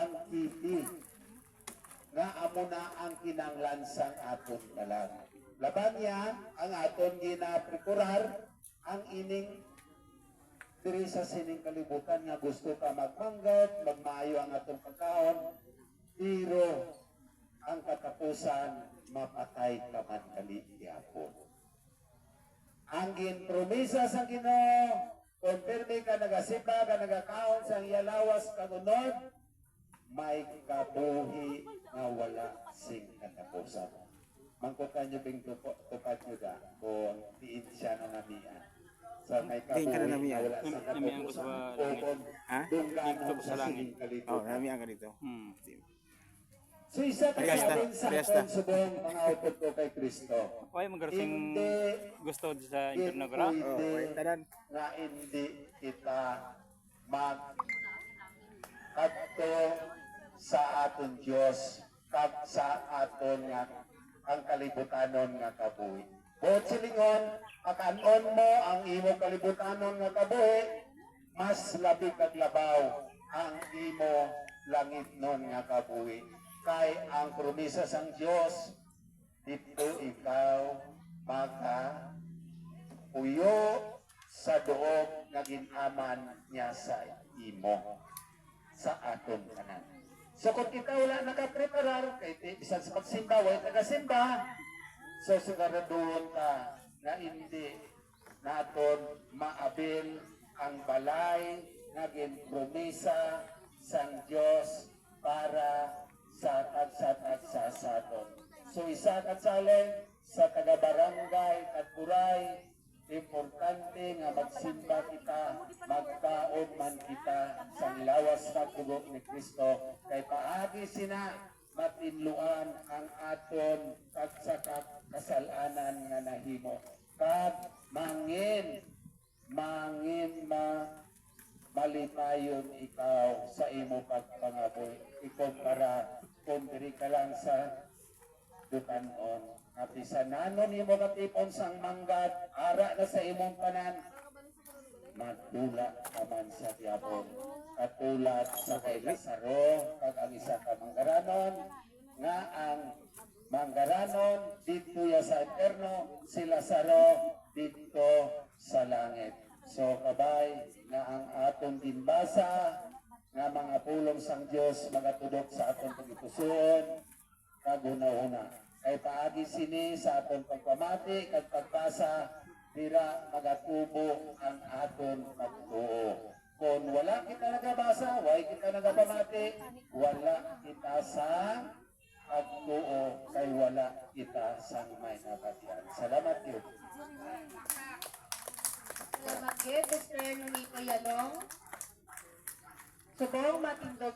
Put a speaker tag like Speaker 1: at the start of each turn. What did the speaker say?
Speaker 1: bangkiti nga amo na ang kinanglansang aton kalag. Laban niya ang aton ginaprekurar ang ining diri sa sining kalibutan nga gusto ka magmanggat, magmaayo ang atong pagkaon, pero ang katapusan mapatay ka man kali gyapon. Ang ginpromisa sa Ginoo, kung pirmi ka nagasimba, ka nagakaon sa iyalawas kagunod, may kabuhi na wala sing katapusan. Mangkutan nyo bing tupad nyo da kung diin siya na namian. So may kabuhi na wala sing katapusan. O kung dunggan sa sining kalitutan.
Speaker 2: Oh, namian ka dito.
Speaker 1: So isa ka sa atin subong mga upod ko kay Kristo.
Speaker 3: Why magarasing gusto sa internet ko?
Speaker 1: Na hindi kita adto sa aton Dios kag sa aton nga ang kalibutanon nga kabuhi. Bot silingon, akanon mo ang imo kalibutanon nga kabuhi, mas labi kag labaw ang imo langit non nga kabuhi. Kay ang promisa sang Dios dito ikaw maka uyo sa doob nga ginaman niya sa imo sa aton kanan. So kung kita wala nakapreparar, kay bisan sa pagsimba, wala nagasimba, so siguraduhon ka na hindi naton maabil ang balay nga ginpromisa sang Dios para sa tagsa sa aton. So isa katsaleng sa taga-barangay at buray, importante nga magsimba kita, magkaon man kita sa lawas na tugok ni Kristo, kay paagi sina matinluan ang aton sa kasalanan nga nahimo. Kag mangin malitayon ikaw sa imo pagpangaboy. Ikumpara kung diri ka lang sa dukanon. At isananon imo katipon sang manggat, ara na sa imong tanan, magdula ka man sa diablo. Katulad sa kay Lazaro, kag ang isa ka manggaranon, nga ang manggaranon dito ya sa interno, si Lazaro dito sa langit. So kabay nga ang atong ginbasa nga mga pulong sang Dios magatudok sa atong pagitusuon kaguna-una. Kay paagi sini sa atong pagpamati kag pagbasa dira magatubo ang aton pagtuo. Kung wala kita nagabasa, way kita nagapamati, wala kita sa pagtuo kay wala kita sang may nabatian. Salamat yun.
Speaker 4: Salamat yun, Mr. Nonito Yalong. Subong matindog